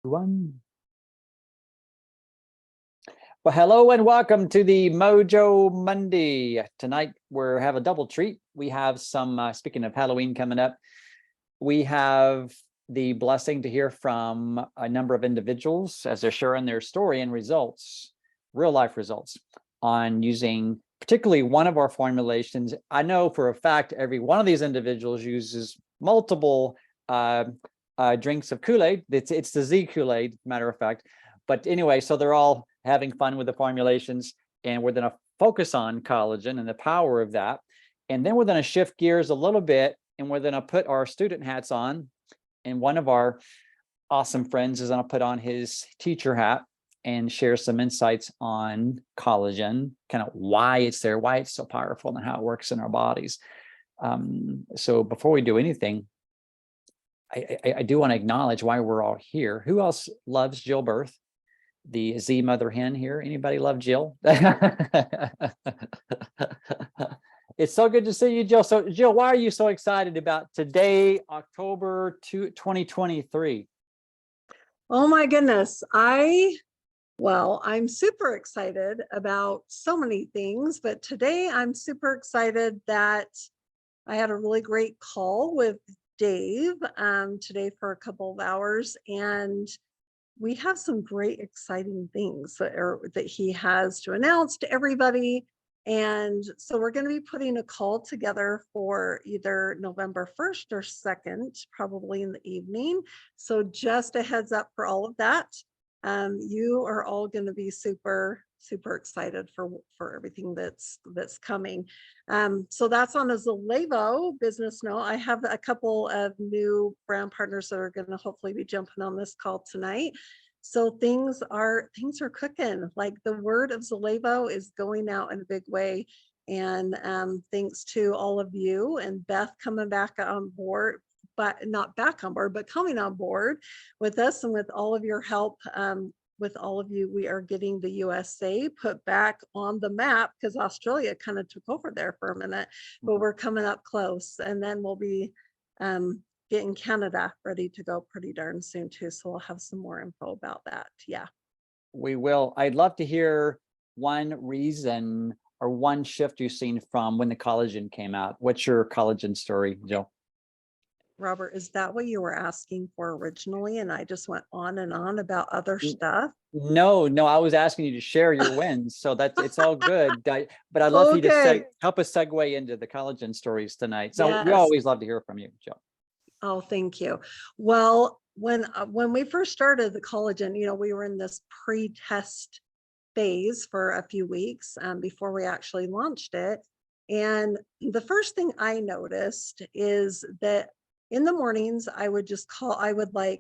One. Well, hello and welcome to the MoJo Monday. Tonight we have a double treat. We have some, speaking of Halloween coming up, we have the blessing to hear from a number of individuals as they're sharing their story and results, real life results on using particularly one of our formulations. I know for a fact every one of these individuals uses multiple drinks of Kool-Aid. It's the Z Kool-Aid, matter of fact. But anyway, so they're all having fun with the formulations, and we're going to focus on collagen and the power of that. And then we're going to shift gears a little bit, and we're going to put our student hats on. And one of our awesome friends is going to put on his teacher hat and share some insights on collagen, kind of why it's there, why it's so powerful, and how it works in our bodies. So before we do anything, I do want to acknowledge why we're all here. Who else loves Jill Birth, the Z mother hen here? Anybody love Jill? It's so good to see you, Jill. So Jill, why are you so excited about today, October 2023? Oh my goodness. I'm super excited about so many things, but today I'm super excited that I had a really great call with Dave today for a couple of hours, and we have some great exciting things that he has to announce to everybody. And so we're going to be putting a call together for either November 1st or 2nd, probably in the evening. So just a heads up for all of that. You are all going to be super excited for everything that's coming. So that's on a Zalevo business note. I have a couple of new brand partners that are going to hopefully be jumping on this call tonight. So things are cooking. Like the word of Zalevo is going out in a big way. And thanks to all of you and Beth coming back on board, but not back on board, but coming on board with us and with all of your help. With all of you, we are getting the USA put back on the map because Australia kind of took over there for a minute, but we're coming up close, and then we'll be getting Canada ready to go pretty darn soon too. So we'll have some more info about that. Yeah, we will. I'd love to hear one reason or one shift you've seen from when the collagen came out. What's your collagen story, Jill? Robert, is that what you were asking for originally? And I just went on and on about other stuff. No, I was asking you to share your wins. So it's all good. But I'd love for you to help us segue into the collagen stories tonight. So yes. We always love to hear from you, Jill. Oh, thank you. Well, when we first started the collagen, we were in this pre-test phase for a few weeks before we actually launched it. And the first thing I noticed is that in the mornings, I would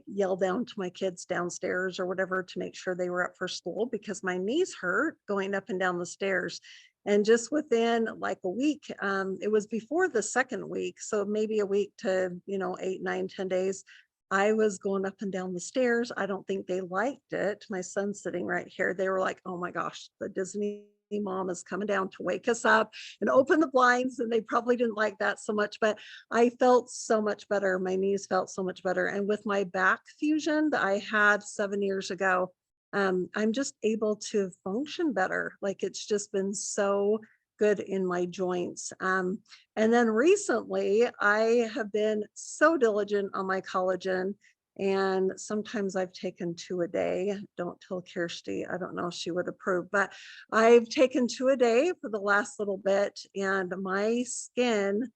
yell down to my kids downstairs or whatever to make sure they were up for school because my knees hurt going up and down the stairs. And just within like a week, it was before the second week, so maybe a week to 8, 9, 10 days, I was going up and down the stairs. I don't think they liked it. My son's sitting right here. They were like, oh my gosh, the Disney mom is coming down to wake us up and open the blinds. And they probably didn't like that so much, but I felt so much better. My knees felt so much better. And with my back fusion that I had 7 years ago, I'm just able to function better. Like it's just been so good in my joints. And then recently I have been so diligent on my collagen, and sometimes I've taken 2 a day. Don't tell Kirsty, I don't know if she would approve, but I've taken 2 a day for the last little bit, and my skin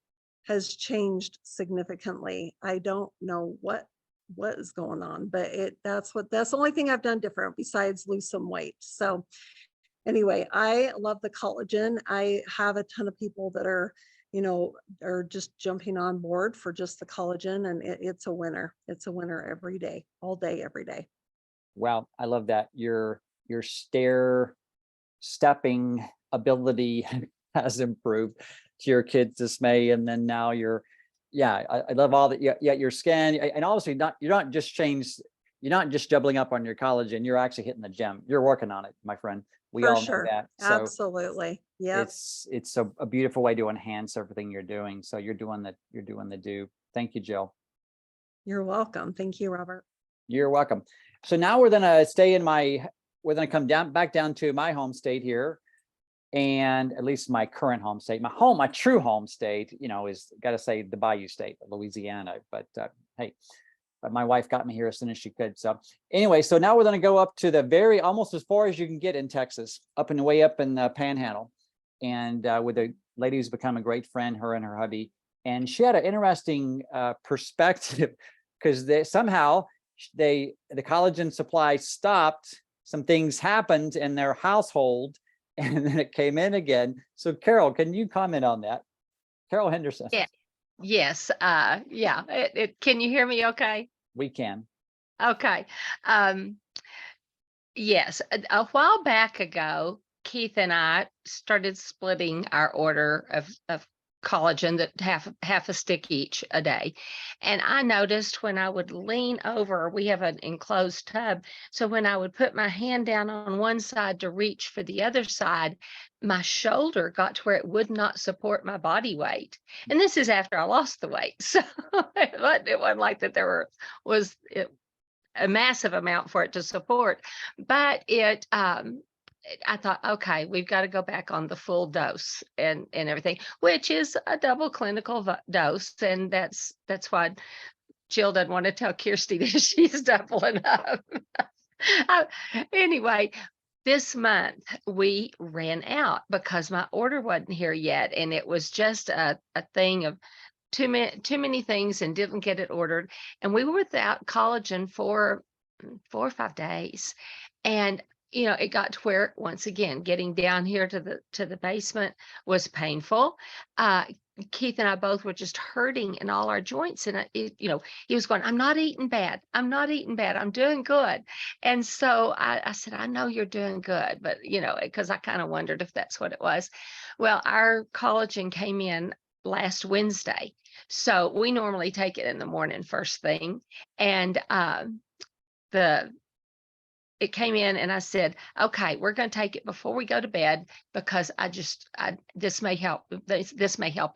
has changed significantly. I don't know what is going on, but that's the only thing I've done different besides lose some weight. So anyway, I love the collagen. I have a ton of people that are just jumping on board for just the collagen, and it's a winner. It's a winner every day, all day, every day. Wow, I love that. Your stepping ability has improved to your kids' dismay, and then now I love all that. Yeah, your skin, and obviously you're not just doubling up on your collagen. You're actually hitting the gym. You're working on it, my friend. We all know that. So absolutely. Yeah. It's a beautiful way to enhance everything you're doing. So you're doing the do. Thank you, Jill. You're welcome. Thank you, Robert. You're welcome. So now we're gonna we're gonna come back down to my home state here. And at least my current home state, my true home state, is, got to say, the Bayou State, Louisiana. But hey, but my wife got me here as soon as she could. So anyway, so now we're going to go up to the almost as far as you can get in Texas, up and way up in the Panhandle, and with a lady who's become a great friend, her and her hubby. And she had an interesting perspective, because the collagen supply stopped. Some things happened in their household, and then it came in again. So Carol, can you comment on that? Carol Henderson. Yeah. Yes. Yeah. Can you hear me okay? We can. Okay. Yes. A while back ago, Keith and I started splitting our order of collagen, that half a stick each a day. And I noticed when I would lean over, we have an enclosed tub. So when I would put my hand down on one side to reach for the other side, my shoulder got to where it would not support my body weight. And this is after I lost the weight. So it wasn't like that was a massive amount for it to support, but I thought, okay, we've got to go back on the full dose and everything, which is a double clinical dose. And that's why Jill doesn't want to tell Kirsty that she's doubling up. Anyway, this month we ran out because my order wasn't here yet. And it was just a thing of too many things, and didn't get it ordered. And we were without collagen for 4 or 5 days. And it got to where, once again, getting down here to the basement was painful. Keith and I both were just hurting in all our joints. And he was going, I'm not eating bad. I'm not eating bad. I'm doing good. And so I said, I know you're doing good, but because I kind of wondered if that's what it was. Well, our collagen came in last Wednesday. So we normally take it in the morning first thing. And it came in, and I said, okay, we're going to take it before we go to bed, because this may help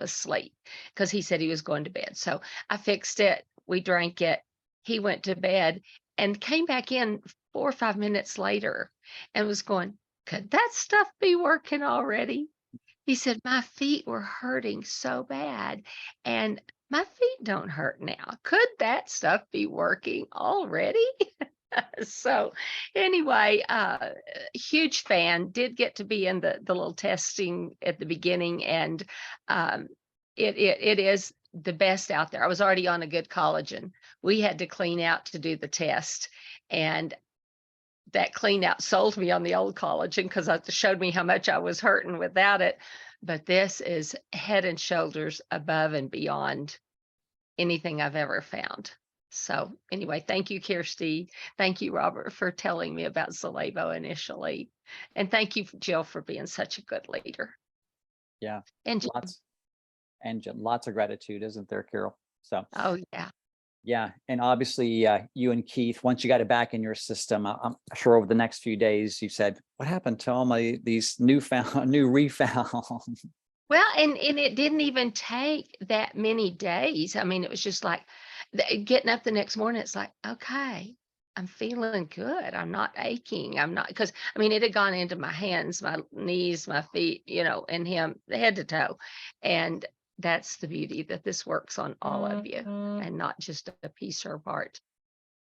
us sleep, because he said he was going to bed. So I fixed it. We drank it. He went to bed and came back in 4 or 5 minutes later and was going, could that stuff be working already? He said, my feet were hurting so bad, and my feet don't hurt now. Could that stuff be working already? So anyway, huge fan. Did get to be in the little testing at the beginning, and it is the best out there. I was already on a good collagen. We had to clean out to do the test, and that clean out sold me on the old collagen, because it showed me how much I was hurting without it. But this is head and shoulders above and beyond anything I've ever found. So anyway, thank you, Kirsty. Thank you, Robert, for telling me about Zalevo initially. And thank you, Jill, for being such a good leader. Yeah. And lots of gratitude, isn't there, Carol? So. Oh, yeah. Yeah. And obviously you and Keith, once you got it back in your system, I'm sure over the next few days, you said, what happened to all these new refound? Well, and it didn't even take that many days. I mean, it was just like getting up the next morning. It's like, okay, I'm feeling good. I'm not aching. I'm not, because it had gone into my hands, my knees, my feet, and him head to toe. And that's the beauty, that this works on all of you and not just a piece or part.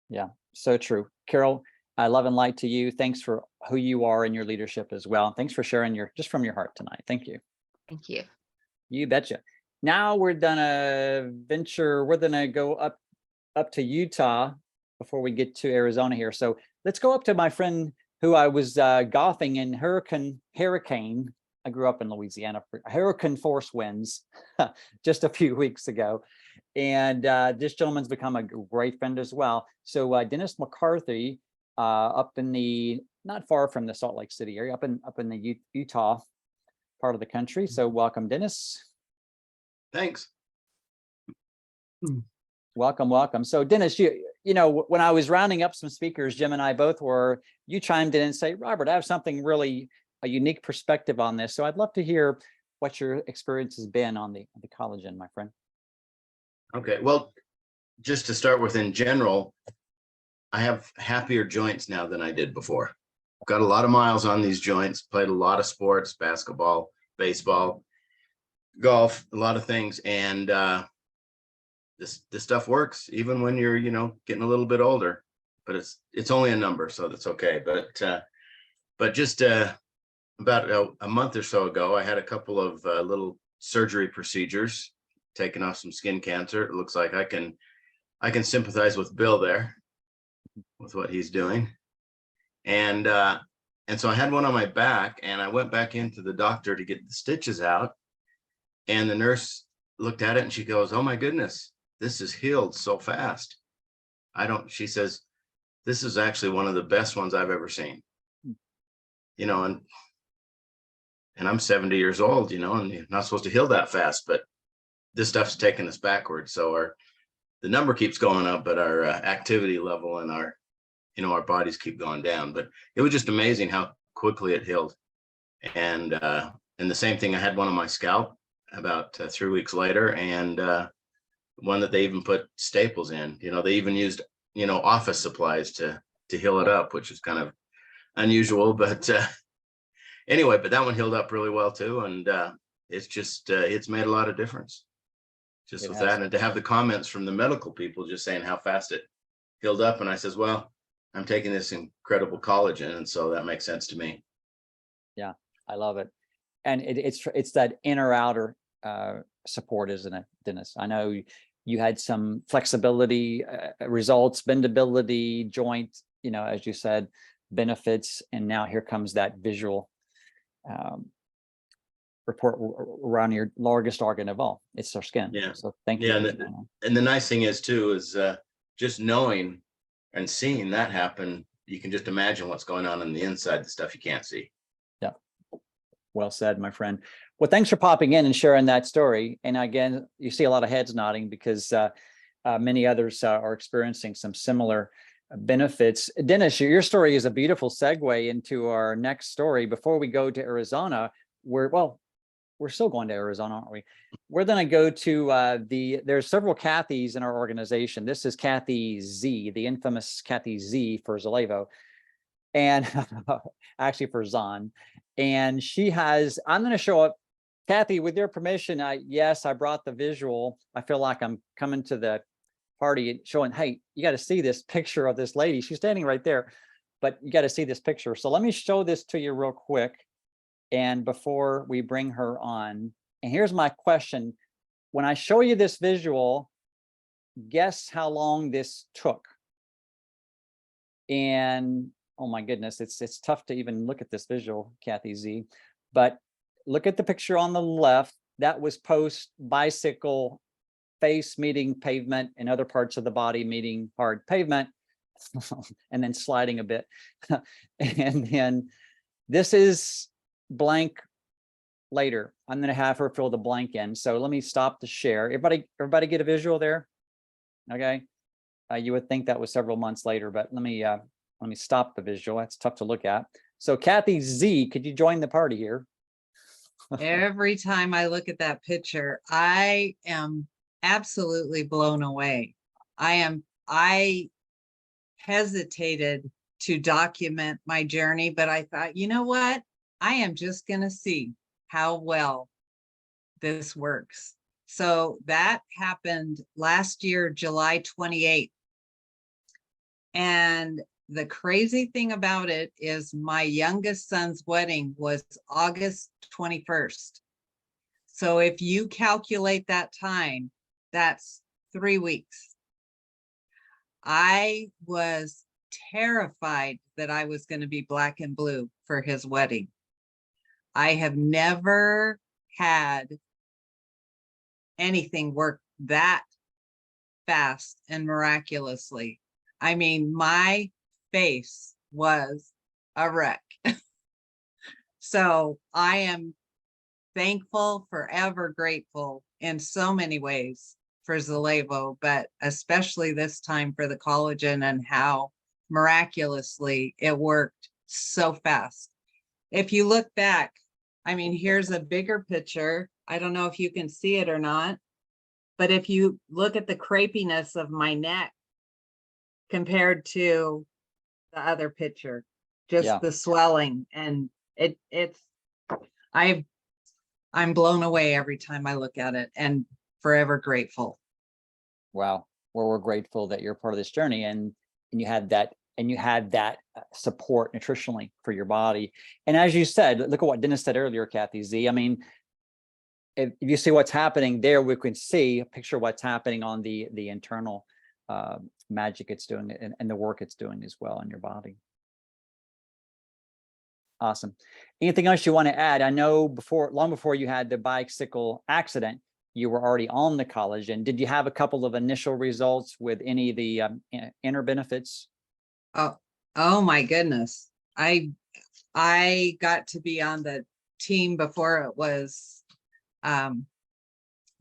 Yeah, so true. Carol, I love and light to you. Thanks for who you are in your leadership as well. Thanks for sharing just from your heart tonight. Thank you. Thank you. You betcha. Now we're gonna go up to Utah before we get to Arizona here. So let's go up to my friend who I was golfing in hurricane. I grew up in Louisiana, hurricane force winds just a few weeks ago. And this gentleman's become a great friend as well. So Dennis McCarthy, up in not far from the Salt Lake City area, up in the Utah part of the country. So welcome, Dennis. Thanks. Welcome. So Dennis, when I was rounding up some speakers, Jim and I both were, you chimed in and say, Robert, I have something really a unique perspective on this. So I'd love to hear what your experience has been on the collagen, my friend. Okay, well, just to start with, in general, I have happier joints now than I did before. Got a lot of miles on these joints, played a lot of sports, basketball, baseball, golf, a lot of things. And this stuff works even when you're, getting a little bit older, but it's only a number, so that's okay. But just about a month or so ago, I had a couple of little surgery procedures, taking off some skin cancer. It looks like I can sympathize with Bill there with what he's doing. And so I had one on my back, and I went back into the doctor to get the stitches out. And the nurse looked at it and she goes, "Oh my goodness, this is healed so fast." She says, "This is actually one of the best ones I've ever seen." And I'm 70 years old, and you're not supposed to heal that fast, but this stuff's taking us backwards. So the number keeps going up, but our activity level and our bodies keep going down. But it was just amazing how quickly it healed. And the same thing, I had one on my scalp about 3 weeks later, and one that they even put staples in. They even used office supplies to heal it up, which is kind of unusual. But anyway, but that one healed up really well too, and it's just it's made a lot of difference just with that. And to have the comments from the medical people just saying how fast it healed up, and I says, well, I'm taking this incredible collagen, and so that makes sense to me. Yeah, I love it. And it's that inner outer support, isn't it, Dennis? I know you had some flexibility results, bendability, joint, as you said, benefits, and now here comes that visual report around your largest organ of all. It's our skin. Yeah. So thank you. Yeah, and the nice thing is too is just knowing and seeing that happen, you can just imagine what's going on the inside, the stuff you can't see. Yeah. Well said, my friend. Well, thanks for popping in and sharing that story. And again, you see a lot of heads nodding because many others are experiencing some similar benefits. Dennis, your story is a beautiful segue into our next story. Before we go to Arizona, we're still going to Arizona, aren't we? We're going to go to there's several Kathys in our organization. This is Kathy Z, the infamous Kathy Z for Zalevo, and actually for Zahn. And I'm going to show up, Kathy, with your permission. Yes, I brought the visual. I feel like I'm coming to the party showing, hey, you got to see this picture of this lady. She's standing right there, but you got to see this picture. So let me show this to you real quick. And before we bring her on, and here's my question. When I show you this visual, guess how long this took? And oh my goodness, it's tough to even look at this visual, Kathy Z, but look at the picture on the left. That was post bicycle, face meeting pavement and other parts of the body meeting hard pavement, and then sliding a bit. And then this is blank later. I'm going to have her fill the blank in. So let me stop the share. Everybody get a visual there? Okay. You would think that was several months later, but let me stop the visual. That's tough to look at. So Kathy Z, could you join the party here? Every time I look at that picture, I am absolutely blown away. I hesitated to document my journey, but I thought, you know what? I am just going to see how well this works. So that happened last year, July 28th. And the crazy thing about it is my youngest son's wedding was August 21st. So if you calculate that time, that's 3 weeks. I was terrified that I was going to be black and blue for his wedding. I have never had anything work that fast and miraculously. I mean, my face was a wreck. So I am thankful, forever grateful in so many ways for Zalevo, but especially this time for the collagen and how miraculously it worked so fast. If you look back, I mean, here's a bigger picture. I don't know if you can see it or not, but if you look at the crepiness of my neck compared to the other picture. Just Yeah. the swelling, and I'm blown away every time I look at it, and forever grateful. Wow. Well, we're grateful that you're part of this journey, and you had that support nutritionally for your body. And as you said, look at what Dennis said earlier, Kathy Z. I mean, if you see what's happening there, we can see a picture of what's happening on the internal magic it's doing, and the work it's doing as well in your body. Awesome. Anything else you want to add? I know long before you had the bicycle accident, you were already on the collagen. Did you have a couple of initial results with any of the inner benefits? Oh my goodness. I got to be on the team before it was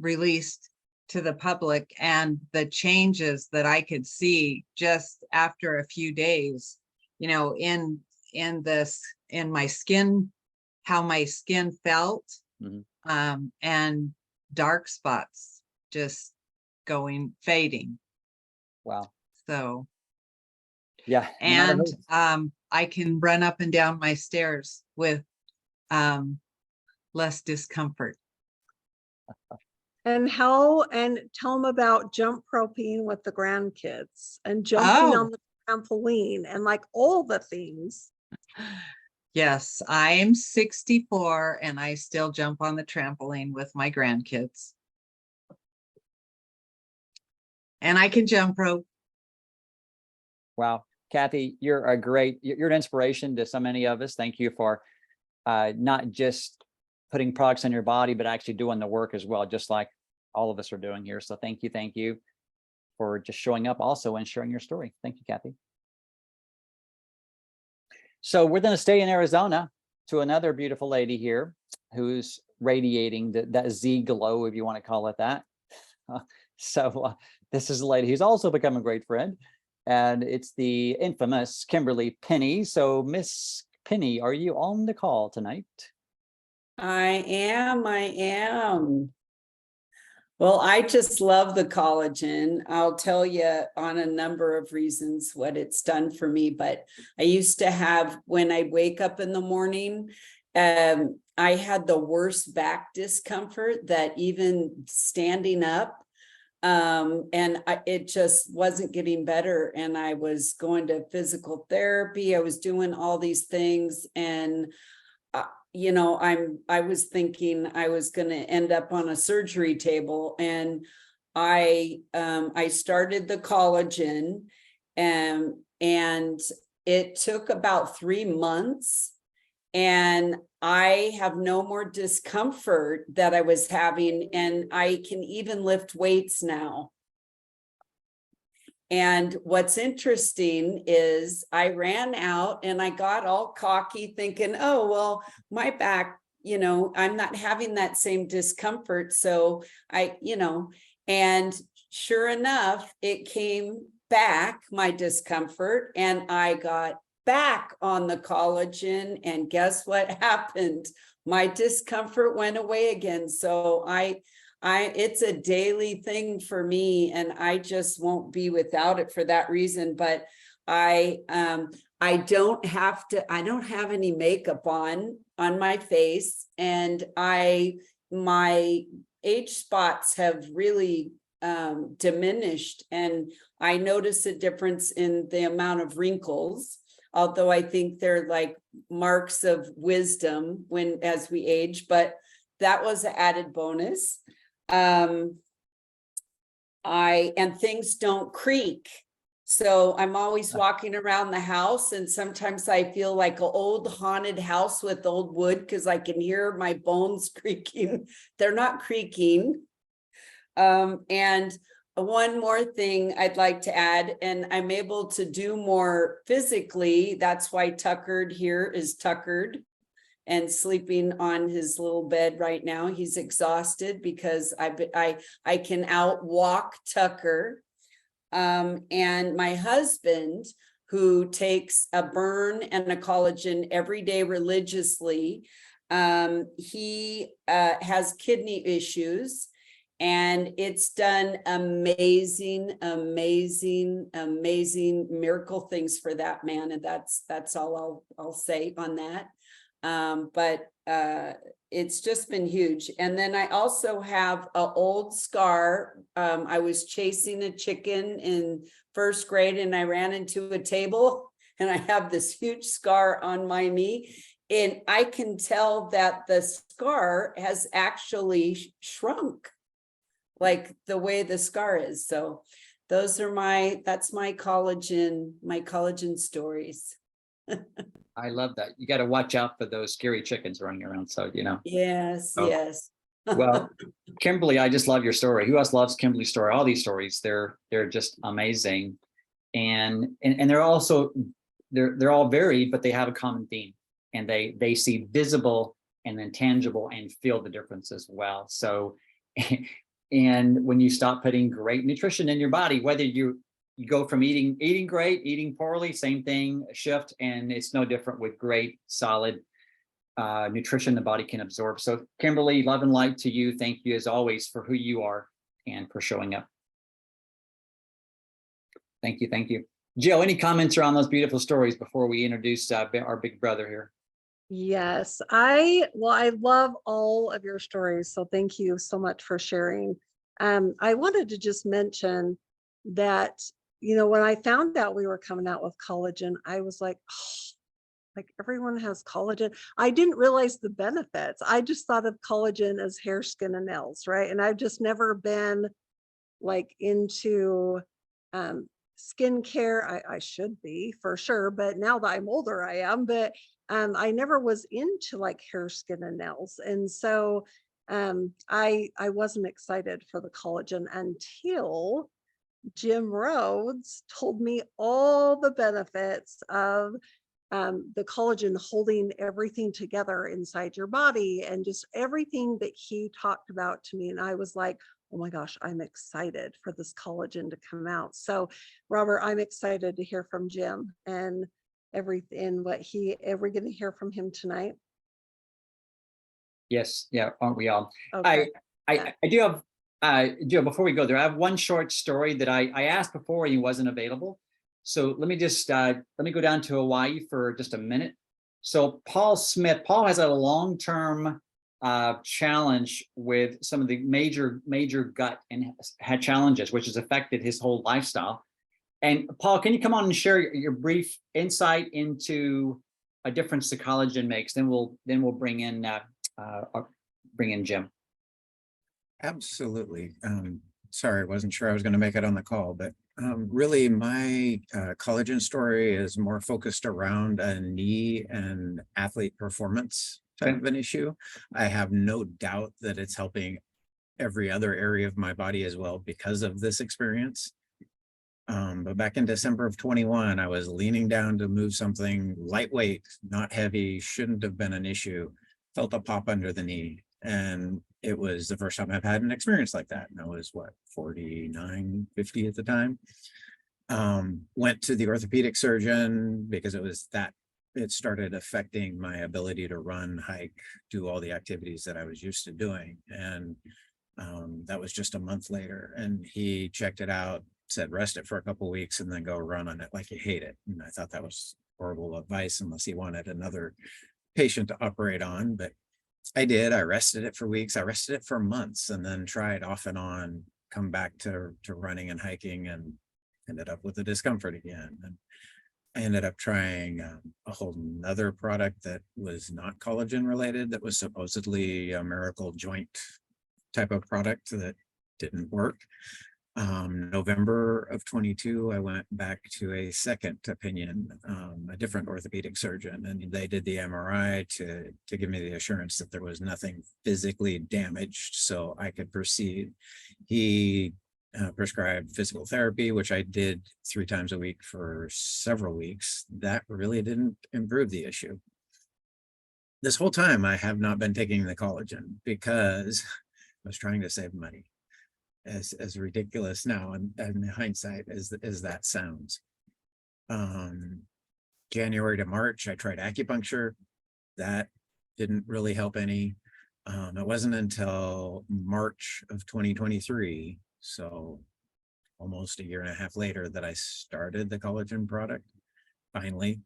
released to the public, and the changes that I could see just after a few days, you know, in my skin, how my skin felt, and dark spots just fading. Wow. So yeah. and I can run up and down my stairs with less discomfort. And tell them about jump roping with the grandkids and jumping on the trampoline and like all the things. Yes, I'm 64 and I still jump on the trampoline with my grandkids. And I can jump rope. Wow. Kathy, you're an inspiration to so many of us. Thank you for not just putting products in your body, but actually doing the work as well, just like all of us are doing here. So thank you for just showing up also and sharing your story. Thank you, Kathy. So we're going to stay in Arizona to another beautiful lady here who's radiating that Z glow, if you want to call it that. This is a lady who's also become a great friend, and it's the infamous Kimberly Penny. So Miss Penny, are you on the call tonight? I am. Well, I just love the collagen. I'll tell you on a number of reasons what it's done for me, but I used to have, when I wake up in the morning, I had the worst back discomfort that even standing up, it just wasn't getting better. And I was going to physical therapy. I was doing all these things, and you know, I was thinking I was going to end up on a surgery table, and I started the collagen, and it took about 3 months, and I have no more discomfort that I was having, and I can even lift weights now. And what's interesting is I ran out and I got all cocky thinking, oh, well, my back, you know, I'm not having that same discomfort. So and sure enough, it came back, my discomfort, and I got back on the collagen, and guess what happened? My discomfort went away again. So it's a daily thing for me, and I just won't be without it for that reason. But I don't have any makeup on my face, and my age spots have really diminished, and I notice a difference in the amount of wrinkles, although I think they're like marks of wisdom as we age, but that was an added bonus. And things don't creak. So I'm always walking around the house, and sometimes I feel like an old haunted house with old wood because I can hear my bones creaking. They're not creaking. And one more thing I'd like to add, and I'm able to do more physically. That's why Tuckered here is tuckered and sleeping on his little bed right now. He's exhausted because I can outwalk Tucker. And my husband, who takes a burn and a collagen every day religiously, he has kidney issues, And it's done amazing, amazing, amazing miracle things for that man. And that's all I'll say on that. But it's just been huge. And then I also have an old scar. I was chasing a chicken in first grade and I ran into a table and I have this huge scar on my knee. And I can tell that the scar has actually shrunk, like the way the scar is. So those are that's my collagen stories. I love that. You got to watch out for those scary chickens running around. So, Yes, Oh. yes. Well, Kimberly, I just love your story. Who else loves Kimberly's story? All these stories, they're just amazing. And they're also, they're all varied, but they have a common theme, and they see visible and then tangible and feel the difference as well. So, and when you stop putting great nutrition in your body, whether you go from eating great, eating poorly, same thing, shift, and it's no different with great, solid nutrition the body can absorb. So Kimberly, love and light to you. Thank you as always for who you are and for showing up. Thank you. Thank you. Jill, any comments around those beautiful stories before we introduce our big brother here? Yes, I love all of your stories. So thank you so much for sharing. I wanted to just mention that, when I found out we were coming out with collagen, I was like, oh, like everyone has collagen. I didn't realize the benefits. I just thought of collagen as hair, skin, and nails, right? And I've just never been like into skincare. I should be for sure, but now that I'm older, I am. But I never was into like hair, skin, and nails, and so I wasn't excited for the collagen until Jim Rhoades told me all the benefits of the collagen holding everything together inside your body, and just everything that he talked about to me. And I was like, oh my gosh, I'm excited for this collagen to come out. So Robert, I'm excited to hear from Jim and everything, are we going to hear from him tonight? Yes. Yeah. Aren't we all? Okay. I do have, Jill, before we go there, I have one short story that I asked before and he wasn't available. So let me just, let me go down to Hawaii for just a minute. So Paul Smith, Paul has a long-term challenge with some of the major gut and had challenges, which has affected his whole lifestyle. And Paul, can you come on and share your brief insight into a difference the collagen makes? Then we'll bring in Jim. Absolutely. Sorry, I wasn't sure I was going to make it on the call, but really my collagen story is more focused around a knee and athlete performance type of an issue. I have no doubt that it's helping every other area of my body as well because of this experience. But back in December of 21, I was leaning down to move something lightweight, not heavy, shouldn't have been an issue, felt a pop under the knee. And it was the first time I've had an experience like that. And I was 49, 50 at the time. Went to the orthopedic surgeon because it started affecting my ability to run, hike, do all the activities that I was used to doing. And that was just a month later. And he checked it out, said, rest it for a couple of weeks and then go run on it like you hate it. And I thought that was horrible advice unless he wanted another patient to operate on. But I did. I rested it for weeks. I rested it for months and then tried off and on, come back to running and hiking, and ended up with the discomfort again. And I ended up trying a whole nother product that was not collagen related, that was supposedly a miracle joint type of product that didn't work. November of 22, I went back to a second opinion, a different orthopedic surgeon, and they did the MRI to give me the assurance that there was nothing physically damaged, so I could proceed. He prescribed physical therapy, which I did 3 times a week for several weeks. That really didn't improve the issue. This whole time, I have not been taking the collagen because I was trying to save money. As ridiculous now and in hindsight as that sounds. January to March, I tried acupuncture. That didn't really help any. It wasn't until March of 2023, so almost a year and a half later, that I started the collagen product finally.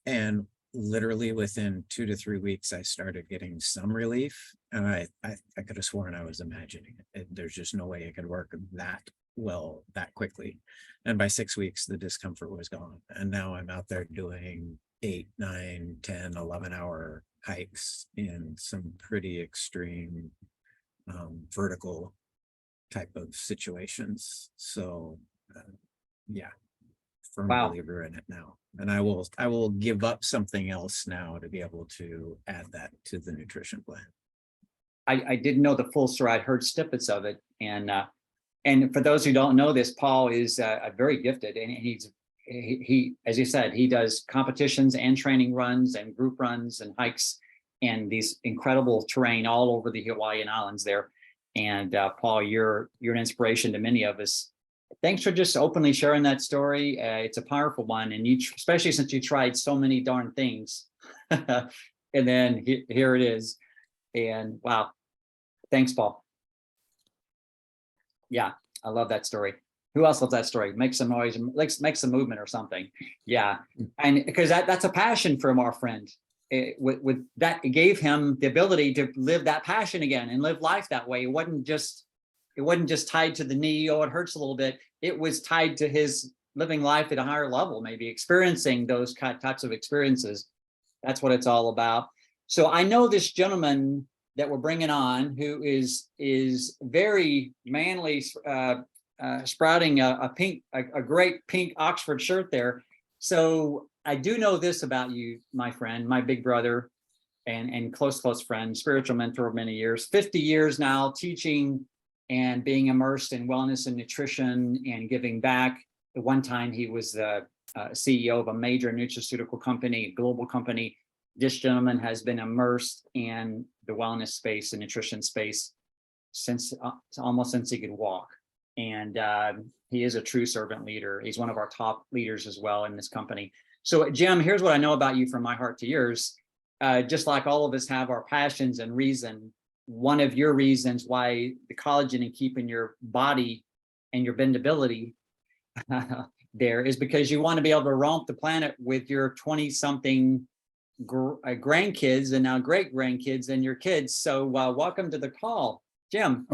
And literally within 2 to 3 weeks, I started getting some relief. And I could have sworn I was imagining it. There's just no way it could work that well that quickly. And by 6 weeks, the discomfort was gone. And now I'm out there doing 8, 9, 10, 11-hour hikes in some pretty extreme vertical type of situations. So yeah, firm Wow. believer in it now. And I will give up something else now to be able to add that to the nutrition plan. I didn't know the full story. I heard snippets of it. And for those who don't know this, Paul is very gifted, and he, as you said, he does competitions and training runs and group runs and hikes and these incredible terrain all over the Hawaiian Islands there. And Paul, you're an inspiration to many of us. Thanks for just openly sharing that story. It's a powerful one, and especially since you tried so many darn things, and then here it is. And wow, thanks, Paul. Yeah, I love that story. Who else loves that story? Make some noise, make some movement or something. Yeah, and because that's a passion from our friend. With that, it gave him the ability to live that passion again and live life that way. It wasn't just tied to the knee. Oh, it hurts a little bit. It was tied to his living life at a higher level, maybe experiencing those types of experiences. That's what it's all about. So I know this gentleman that we're bringing on, who is very manly, sprouting a great pink Oxford shirt there. So I do know this about you, my friend, my big brother, and close friend, spiritual mentor of many years, 50 years now teaching and being immersed in wellness and nutrition and giving back. At one time, he was the CEO of a major nutraceutical company, a global company. This gentleman has been immersed in the wellness space and nutrition space since almost since he could walk. And he is a true servant leader. He's one of our top leaders as well in this company. So Jim, here's what I know about you from my heart to yours. Just like all of us have our passions and reason, one of your reasons why the collagen and keeping your body and your bendability there is because you want to be able to romp the planet with your 20-something grandkids and now great grandkids and your kids. So welcome to the call, Jim.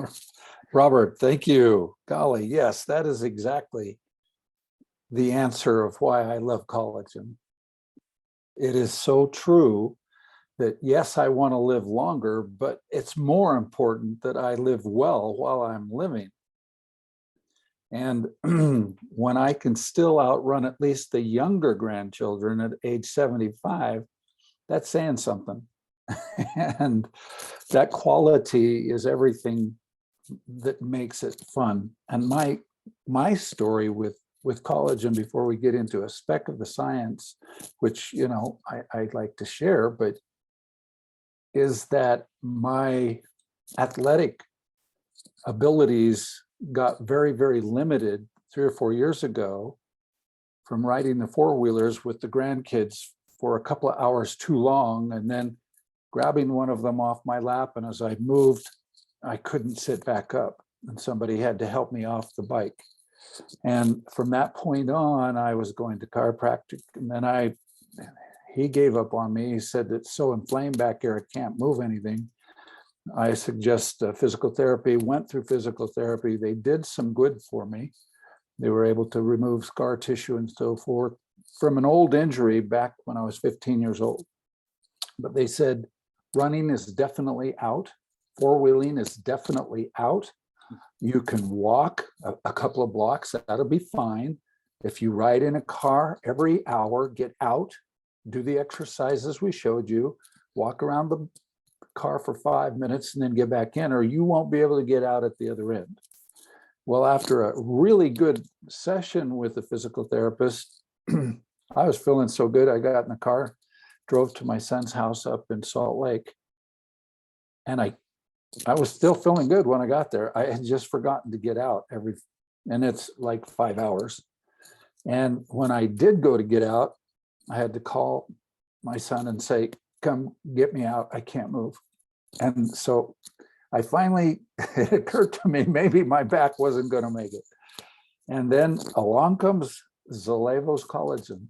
Robert, thank you. Golly, yes, that is exactly the answer of why I love collagen. It is so true that yes, I want to live longer, but it's more important that I live well while I'm living. And when I can still outrun at least the younger grandchildren at age 75, that's saying something. And that quality is everything that makes it fun. And my story with collagen, before we get into a speck of the science, which I'd like to share, but is that my athletic abilities got very, very limited 3 or 4 years ago from riding the four-wheelers with the grandkids for a couple of hours too long, and then grabbing one of them off my lap. And as I moved, I couldn't sit back up, and somebody had to help me off the bike. And from that point on, I was going to chiropractic, and then he gave up on me. He said, it's so inflamed back here, I can't move anything. I suggest physical therapy, went through physical therapy. They did some good for me. They were able to remove scar tissue and so forth from an old injury back when I was 15 years old. But they said, running is definitely out. Four-wheeling is definitely out. You can walk a couple of blocks, that'll be fine. If you ride in a car every hour, get out, do the exercises we showed you, walk around the car for 5 minutes and then get back in, or you won't be able to get out at the other end. Well, after a really good session with the physical therapist, I was feeling so good. I got in the car, drove to my son's house up in Salt Lake, and I was still feeling good when I got there. I had just forgotten to get out and it's like 5 hours. And when I did go to get out, I had to call my son and say, come get me out. I can't move. And so I finally, it occurred to me, maybe my back wasn't going to make it. And then along comes Zalevo's collagen.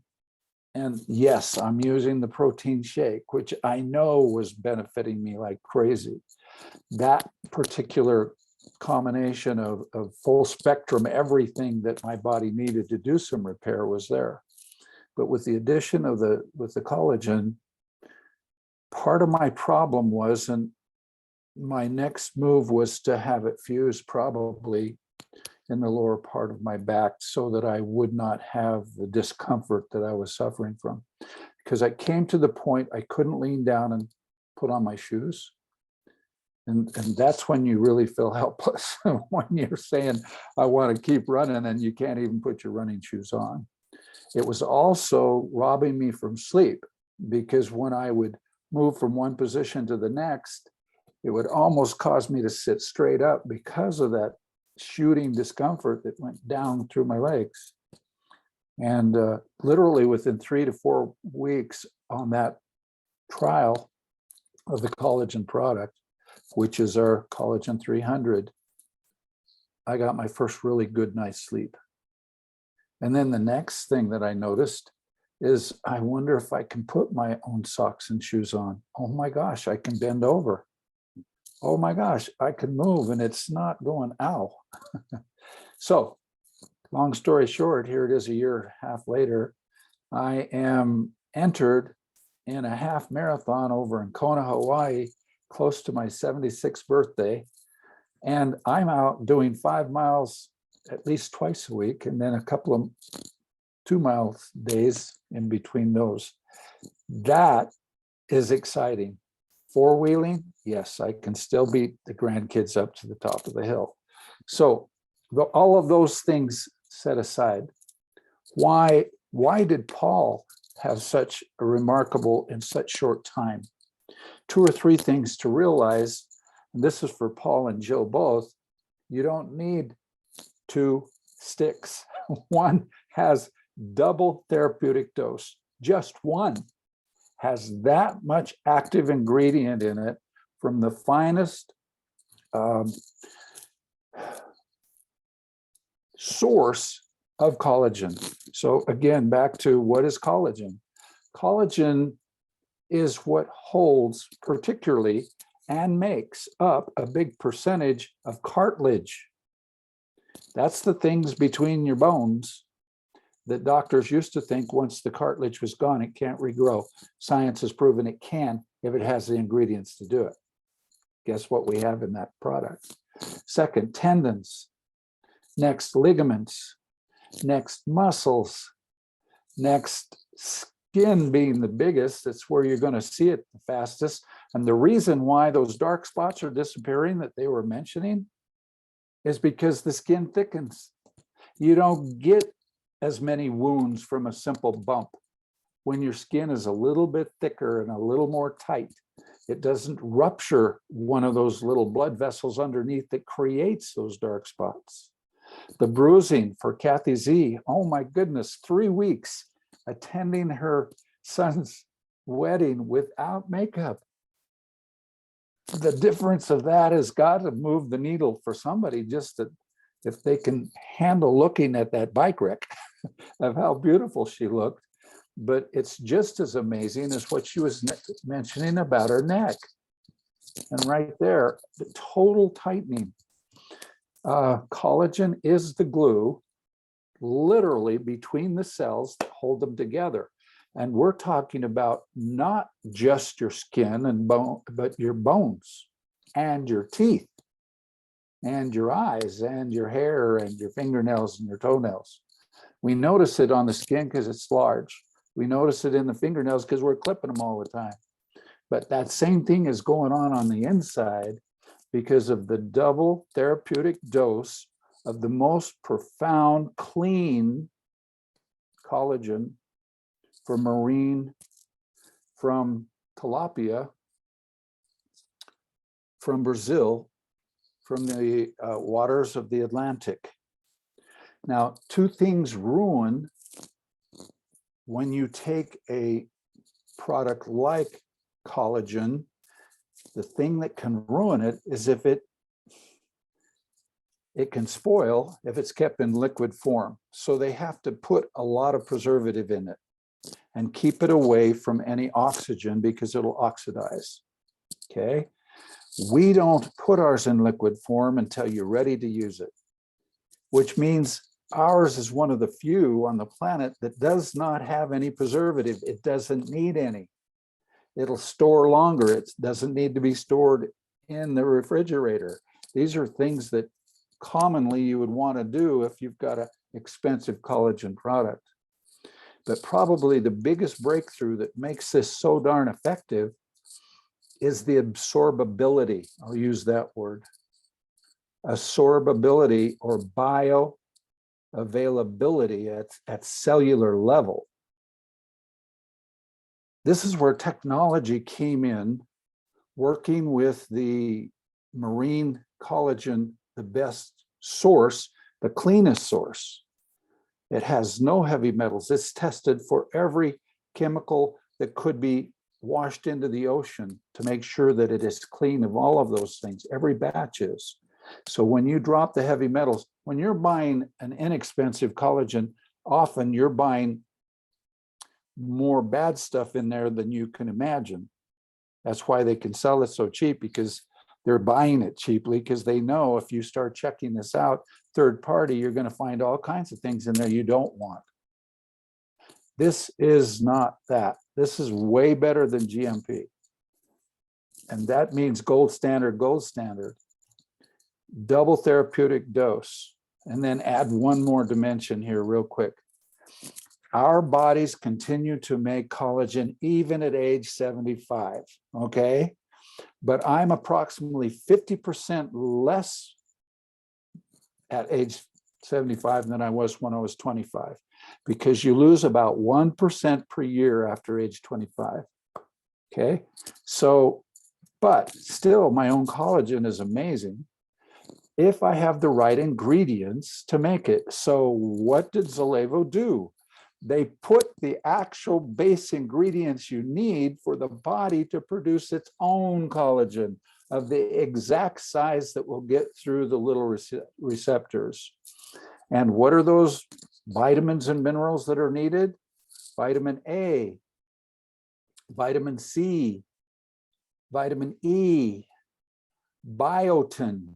And yes, I'm using the protein shake, which I know was benefiting me like crazy. That particular combination of full spectrum, everything that my body needed to do some repair was there. But with the addition of the collagen, part of my problem was, and my next move was to have it fused probably in the lower part of my back so that I would not have the discomfort that I was suffering from. Because I came to the point I couldn't lean down and put on my shoes. And that's when you really feel helpless, when you're saying, I want to keep running, and you can't even put your running shoes on. It was also robbing me from sleep, because when I would move from one position to the next, it would almost cause me to sit straight up because of that shooting discomfort that went down through my legs. And literally within 3 to 4 weeks on that trial of the collagen product, which is our collagen 300, I got my first really good night's sleep. And then the next thing that I noticed is, I wonder if I can put my own socks and shoes on. Oh my gosh, I can bend over. Oh my gosh, I can move, and it's not going, ow. So long story short, here it is a year and a half later, I am entered in a half marathon over in Kona, Hawaii, close to my 76th birthday. And I'm out doing 5 miles at least twice a week, and then a couple of 2-mile days in between those. That is exciting. Four-wheeling, yes, I can still beat the grandkids up to the top of the hill. So all of those things set aside, why did Paul have such a remarkable in such short time? 2 or 3 things to realize, and this is for Paul and Jill both. You don't need 2 sticks. One has double therapeutic dose. Just one has that much active ingredient in it from the finest source of collagen. So again, back to what is collagen? Collagen is what holds particularly and makes up a big percentage of cartilage. That's the things between your bones that doctors used to think once the cartilage was gone, it can't regrow. Science has proven it can if it has the ingredients to do it. Guess what we have in that product? Second, tendons. Next, ligaments. Next, muscles. Next, skin being the biggest. That's where you're going to see it the fastest. And the reason why those dark spots are disappearing that they were mentioning is because the skin thickens. You don't get as many wounds from a simple bump. When your skin is a little bit thicker and a little more tight, it doesn't rupture one of those little blood vessels underneath that creates those dark spots. The bruising for Kathy Z, oh my goodness, 3 weeks attending her son's wedding without makeup. The difference of that has got to move the needle for somebody, just that if they can handle looking at that bike wreck of how beautiful she looked. But it's just as amazing as what she was mentioning about her neck. And right there, the total tightening. Collagen is the glue, literally between the cells that hold them together. And we're talking about not just your skin and bone, but your bones and your teeth and your eyes and your hair and your fingernails and your toenails. We notice it on the skin because it's large. We notice it in the fingernails because we're clipping them all the time. But that same thing is going on the inside because of the double therapeutic dose of the most profound, clean collagen from marine, from tilapia, from Brazil, from the waters of the Atlantic. Now, 2 things ruin when you take a product like collagen The thing that can ruin it is if it can spoil if it's kept in liquid form. So they have to put a lot of preservative in it and keep it away from any oxygen because it'll oxidize. Okay. We don't put ours in liquid form until you're ready to use it, which means ours is one of the few on the planet that does not have any preservative. It doesn't need any. It'll store longer. It doesn't need to be stored in the refrigerator. These are things that commonly you would want to do if you've got an expensive collagen product. But probably the biggest breakthrough that makes this so darn effective is the absorbability. I'll use that word. Absorbability or bioavailability at cellular level. This is where technology came in, working with the marine collagen, the best source, the cleanest source. It has no heavy metals. It's tested for every chemical that could be washed into the ocean to make sure that it is clean of all of those things. Every batch is. So when you drop the heavy metals, when you're buying an inexpensive collagen, often you're buying more bad stuff in there than you can imagine. That's why they can sell it so cheap, because they're buying it cheaply, because they know if you start checking this out third party, you're going to find all kinds of things in there you don't want. This is not that. This is way better than GMP. And that means gold standard, double therapeutic dose. And then add one more dimension here real quick. Our bodies continue to make collagen even at age 75, okay? But I'm approximately 50% less at age 75 than I was when I was 25, because you lose about 1% per year after age 25, okay? So, but still my own collagen is amazing if I have the right ingredients to make it. So what did Zalevo do? They put the actual base ingredients you need for the body to produce its own collagen of the exact size that will get through the little receptors. And what are those vitamins and minerals that are needed? Vitamin A, vitamin C, vitamin E, biotin,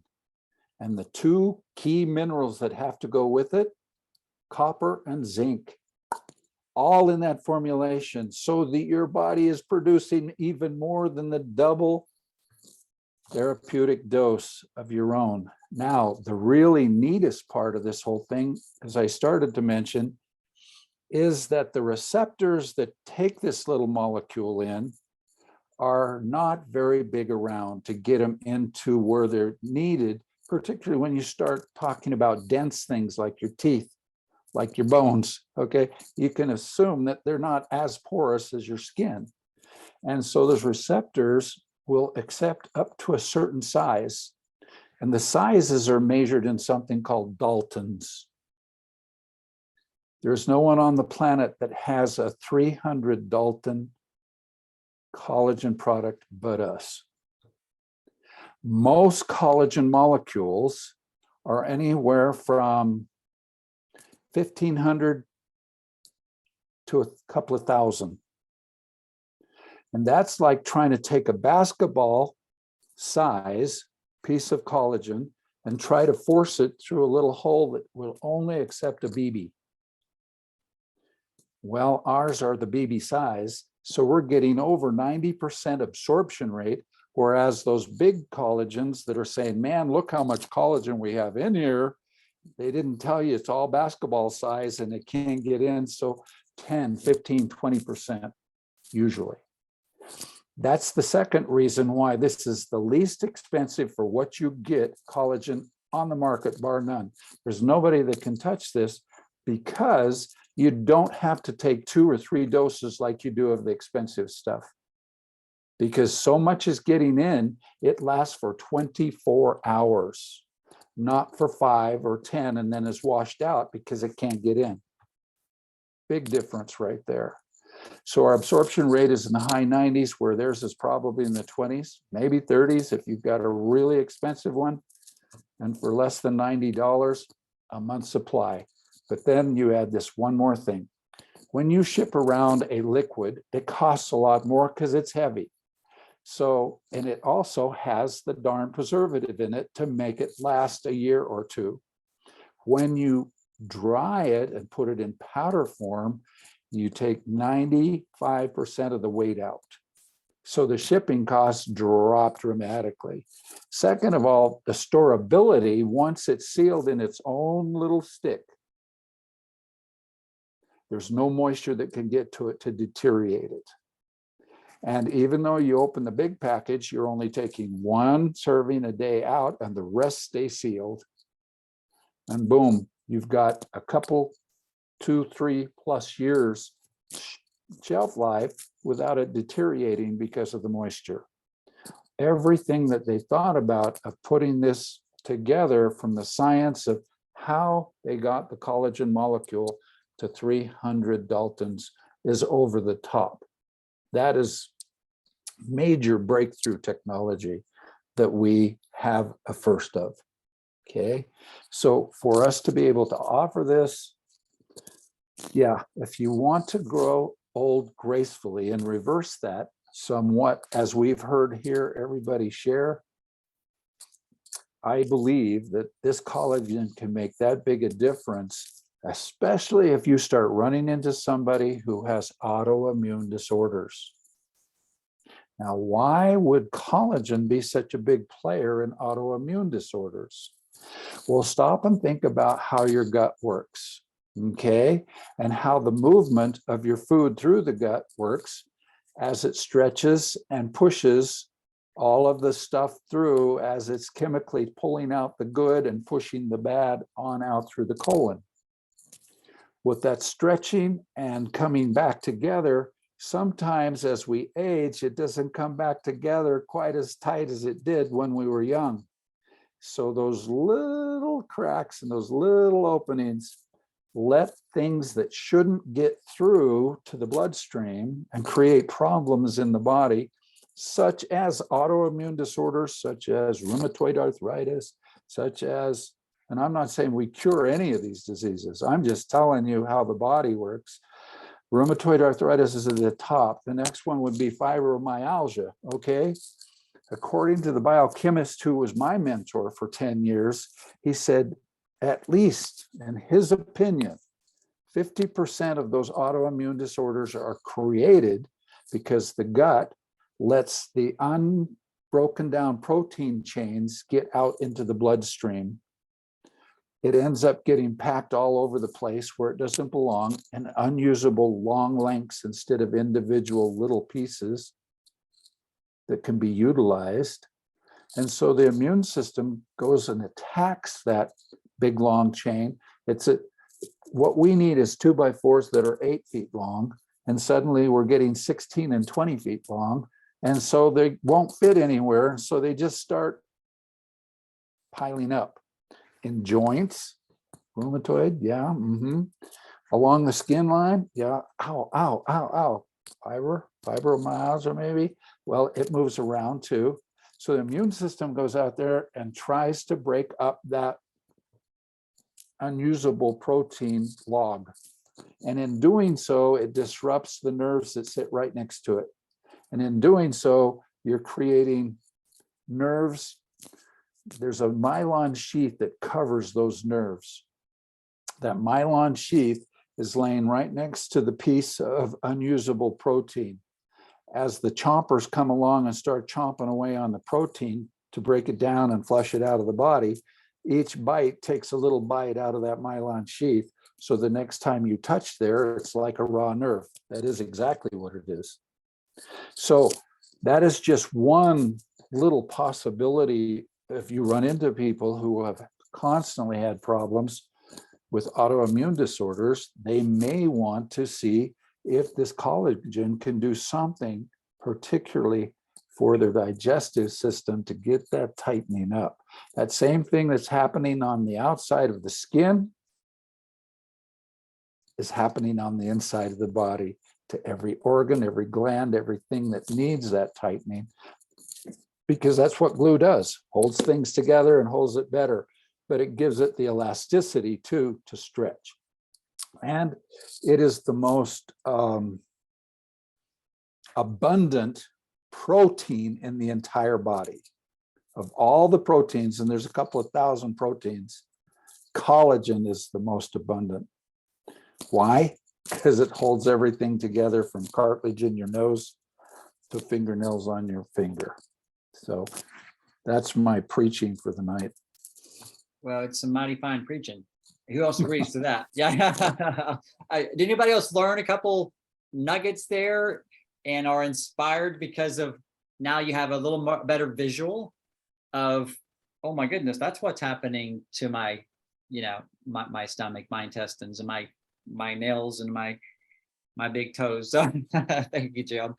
and the two key minerals that have to go with it, copper and zinc. All in that formulation, so that your body is producing even more than the double therapeutic dose of your own. Now, the really neatest part of this whole thing, as I started to mention, is that the receptors that take this little molecule in are not very big around to get them into where they're needed, particularly when you start talking about dense things like your teeth, like your bones, okay? You can assume that they're not as porous as your skin. And so those receptors will accept up to a certain size. And the sizes are measured in something called Daltons. There's no one on the planet that has a 300 Dalton collagen product but us. Most collagen molecules are anywhere from 1,500 to a couple of thousand. And that's like trying to take a basketball size piece of collagen and try to force it through a little hole that will only accept a BB. Well, ours are the BB size, so we're getting over 90% absorption rate, whereas those big collagens that are saying, man, look how much collagen we have in here, they didn't tell you it's all basketball size and it can't get in. So 10, 15, 20% usually. That's the second reason why this is the least expensive for what you get collagen on the market, bar none. There's nobody that can touch this because you don't have to take 2 or 3 doses like you do of the expensive stuff. Because so much is getting in, it lasts for 24 hours. Not for 5 or 10 and then is washed out because it can't get in. Big difference right there. So our absorption rate is in the high 90s, where theirs is probably in the 20s, maybe 30s if you've got a really expensive one. And for less than $90 a month supply. But then you add this one more thing. When you ship around a liquid, it costs a lot more because it's heavy. So, and it also has the darn preservative in it to make it last a year or two. When you dry it and put it in powder form, you take 95% of the weight out. So the shipping costs drop dramatically. Second of all, the storability, once it's sealed in its own little stick, there's no moisture that can get to it to deteriorate it. And even though you open the big package, you're only taking one serving a day out and the rest stay sealed. And boom, you've got a couple, 2-3+ years shelf life without it deteriorating because of the moisture. Everything that they thought about of putting this together, from the science of how they got the collagen molecule to 300 Daltons, is over the top. That is major breakthrough technology that we have a first of. Okay, so for us to be able to offer this, yeah, if you want to grow old gracefully and reverse that somewhat, as we've heard here everybody share, I believe that this collagen can make that big a difference, especially if you start running into somebody who has autoimmune disorders. Now, why would collagen be such a big player in autoimmune disorders? Well, stop and think about how your gut works. Okay, and how the movement of your food through the gut works as it stretches and pushes all of the stuff through, as it's chemically pulling out the good and pushing the bad on out through the colon. With that stretching and coming back together, sometimes as we age, it doesn't come back together quite as tight as it did when we were young. So those little cracks and those little openings let things that shouldn't get through to the bloodstream and create problems in the body, such as autoimmune disorders, such as rheumatoid arthritis, such as, and I'm not saying we cure any of these diseases, I'm just telling you how the body works. Rheumatoid arthritis is at the top. The next one would be fibromyalgia, okay? According to the biochemist who was my mentor for 10 years, he said, at least, in his opinion, 50% of those autoimmune disorders are created because the gut lets the unbroken down protein chains get out into the bloodstream. It ends up getting packed all over the place where it doesn't belong, in unusable long lengths instead of individual little pieces that can be utilized. And so the immune system goes and attacks that big long chain. What we need is 2x4s that are 8 feet long, and suddenly we're getting 16 and 20 feet long, and so they won't fit anywhere, so they just start piling up in joints. Rheumatoid, yeah, along the skin line, yeah, ow, ow, ow, ow. Fibromyalgia maybe. Well, it moves around too. So the immune system goes out there and tries to break up that unusable protein log. And in doing so, it disrupts the nerves that sit right next to it. And in doing so, you're creating nerves. There's a myelin sheath that covers those nerves. That myelin sheath is laying right next to the piece of unusable protein. As the chompers come along and start chomping away on the protein to break it down and flush it out of the body, each bite takes a little bite out of that myelin sheath. So the next time you touch there, it's like a raw nerve. That is exactly what it is. So that is just one little possibility. If you run into people who have constantly had problems with autoimmune disorders, they may want to see if this collagen can do something, particularly for their digestive system, to get that tightening up. That same thing that's happening on the outside of the skin is happening on the inside of the body. to every organ, every gland, everything that needs that tightening. Because that's what glue does, holds things together and holds it better, but it gives it the elasticity too to stretch. And it is the most abundant protein in the entire body. Of all the proteins, and there's a couple of thousand proteins, collagen is the most abundant. Why? Because it holds everything together from cartilage in your nose to fingernails on your finger. So that's my preaching for the night. Well, it's some mighty fine preaching. Who else agrees to that? Yeah. Did anybody else learn a couple nuggets there and are inspired because of now you have a little more better visual of, oh my goodness, that's what's happening to my, my stomach, my intestines, and my nails and my big toes. So thank you, Jim.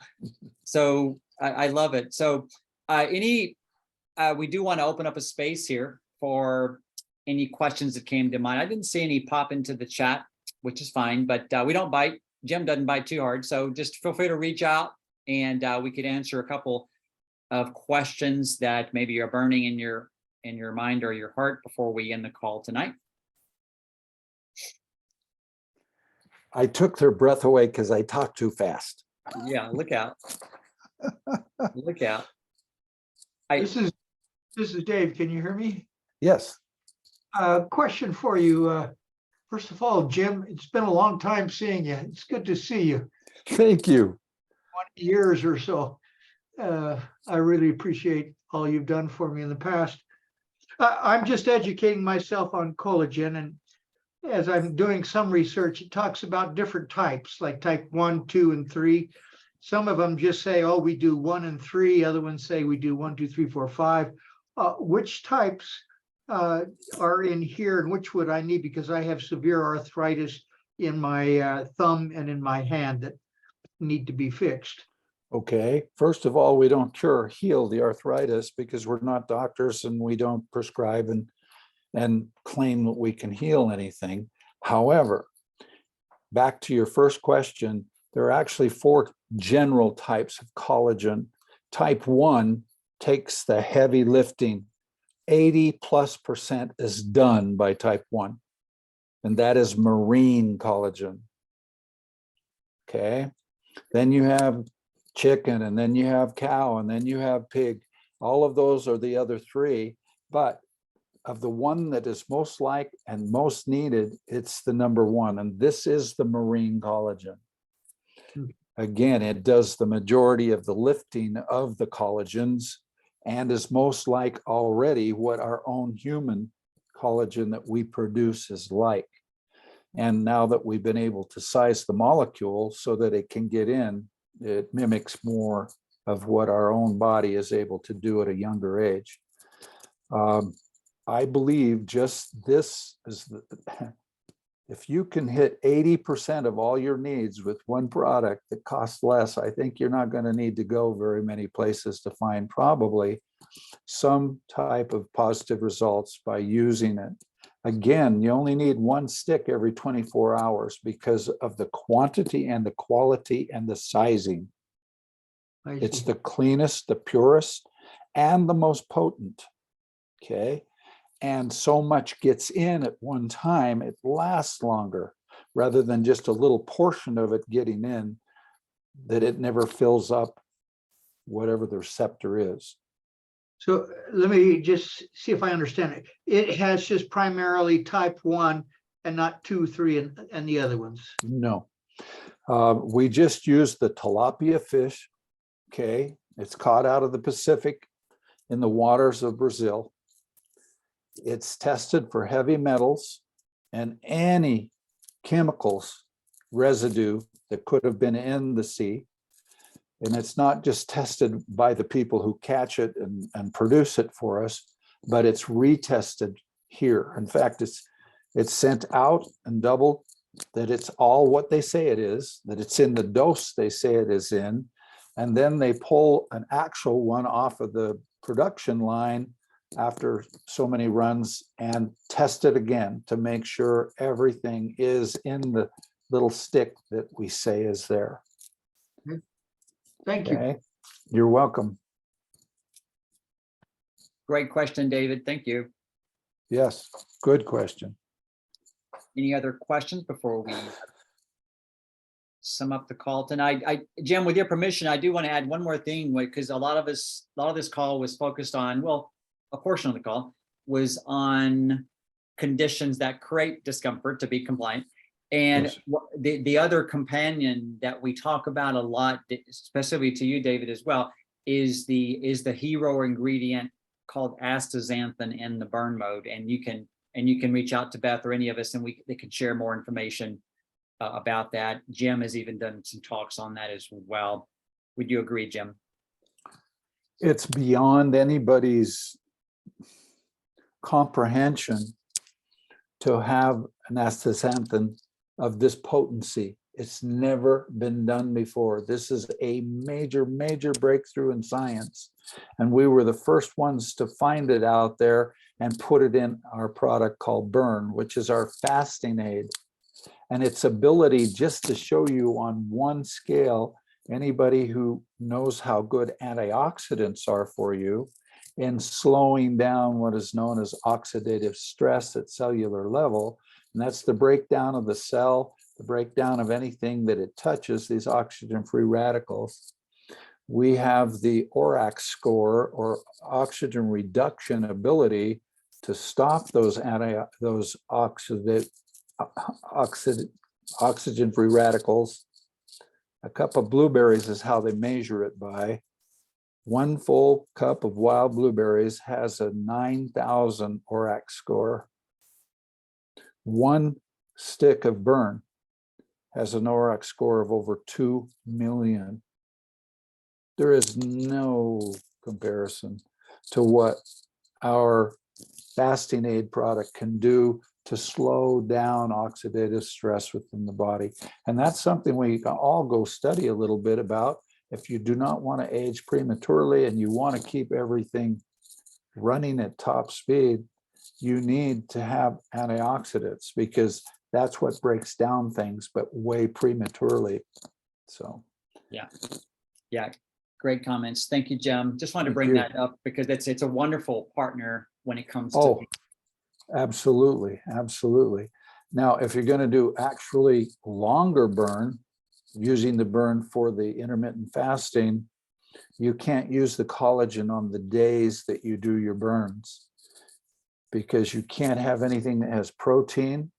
So I love it. So we do want to open up a space here for any questions that came to mind. I didn't see any pop into the chat, which is fine, but we don't bite. Jim doesn't bite too hard. So just feel free to reach out and we could answer a couple of questions that maybe are burning in your mind or your heart before we end the call tonight. I took their breath away because I talked too fast. Yeah, look out. Look out. This is Dave. Can you hear me? Yes. Question for you. First of all, Jim, it's been a long time seeing you. It's good to see you. Thank you. 20 years or so. I really appreciate all you've done for me in the past. I'm just educating myself on collagen, and as I'm doing some research, it talks about different types, like type 1, 2, and 3. Some of them just say, oh, we do 1 and 3. Other ones say we do 1, 2, 3, 4, 5. Which types are in here, and which would I need? Because I have severe arthritis in my thumb and in my hand that need to be fixed. Okay. First of all, we don't cure or heal the arthritis because we're not doctors and we don't prescribe and claim that we can heal anything. However, back to your first question, there are actually 4 general types of collagen. Type 1 takes the heavy lifting. 80+% is done by type 1, and that is marine collagen. Okay. Then you have chicken, and then you have cow, and then you have pig. All of those are the other 3, but of the one that is most like and most needed, it's the number 1, and this is the marine collagen. Again, it does the majority of the lifting of the collagens and is most like already what our own human collagen that we produce is like. And now that we've been able to size the molecule so that it can get in, it mimics more of what our own body is able to do at a younger age. I believe just this is if you can hit 80% of all your needs with one product that costs less, I think you're not going to need to go very many places to find probably some type of positive results by using it. Again, you only need 1 stick every 24 hours because of the quantity and the quality and the sizing. It's the cleanest, the purest, and the most potent. Okay. And so much gets in at one time, it lasts longer rather than just a little portion of it getting in that it never fills up whatever the receptor is. So let me just see if I understand it. It has just primarily type 1 and not 2, 3, and the other ones. No, we just use the tilapia fish. Okay, it's caught out of the Pacific in the waters of Brazil. It's tested for heavy metals and any chemicals residue that could have been in the sea. And it's not just tested by the people who catch it and produce it for us, but it's retested here. In fact, it's sent out and doubled that it's all what they say it is, that it's in the dose they say it is in. And then they pull an actual one off of the production line after so many runs and test it again to make sure everything is in the little stick that we say is there. Thank you. Okay, you're welcome. Great question, David. Thank you. Yes, good question. Any other questions before we sum up the call tonight? Jim, with your permission, I do want to add one more thing, because a lot of this call was focused on, well, a portion of the call was on conditions that create discomfort to be compliant. And Yes. the other companion that we talk about a lot, especially to you, David, as well, is the hero ingredient called astaxanthin in the burn mode. And you can reach out to Beth or any of us, and they can share more information about that. Jim has even done some talks on that as well. Would you agree, Jim? It's beyond anybody's comprehension to have an astaxanthin of this potency. It's never been done before. This is a major, major breakthrough in science. And we were the first ones to find it out there and put it in our product called Burn, which is our fasting aid. And its ability, just to show you on one scale, anybody who knows how good antioxidants are for you in slowing down what is known as oxidative stress at cellular level, and that's the breakdown of the cell, the breakdown of anything that it touches, these oxygen-free radicals. We have the ORAC score, or oxygen reduction ability, to stop those oxygen-free radicals. A cup of blueberries is how they measure it by. One full cup of wild blueberries has a 9,000 ORAC score. One stick of Burn has an ORAC score of over 2 million. There is no comparison to what our fasting aid product can do to slow down oxidative stress within the body. And that's something we can all go study a little bit about. If you do not want to age prematurely and you want to keep everything running at top speed, you need to have antioxidants, because that's what breaks down things, but way prematurely. So, Yeah, great comments. Thank you, Jim. Just wanted to Thank bring you. that up because it's a wonderful partner when it comes to. oh, absolutely, absolutely. Now, if you're going to do actually longer burn, using the burn for the intermittent fasting, you can't use the collagen on the days that you do your burns, because you can't have anything that has protein,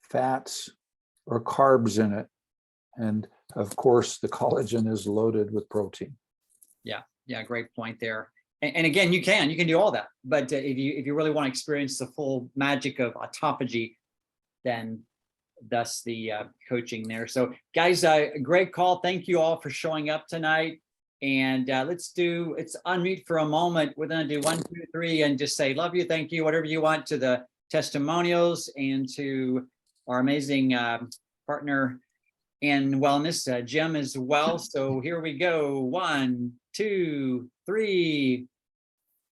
fats, or carbs in it. And of course, the collagen is loaded with protein. Yeah, great point there. And again, you can do all that, but if you really want to experience the full magic of autophagy, then that's the coaching there. So guys, great call. Thank you all for showing up tonight. And let's unmute for a moment. We're going to do 1, 2, 3 and just say love you, thank you, whatever you want, to the testimonials and to our amazing partner in wellness, Jim, as well. So here we go. 1, 2, 3.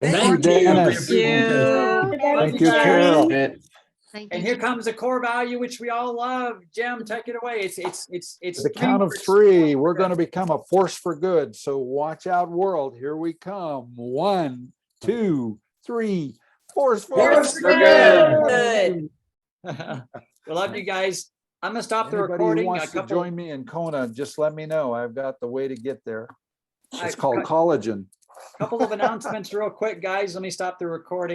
Thank you, Dennis. Thank you, Carol. Thank And you. here comes a core value, which we all love. Jim, take it away. It's The count of 3, we're going to become a force for good. So watch out, world. Here we come. 1, 2, 3. Force for good. We love you guys. I'm gonna stop the Anybody recording. who wants to join me in Kona, just let me know. I've got the way to get there. It's called collagen. Couple of announcements real quick, guys. Let me stop the recording.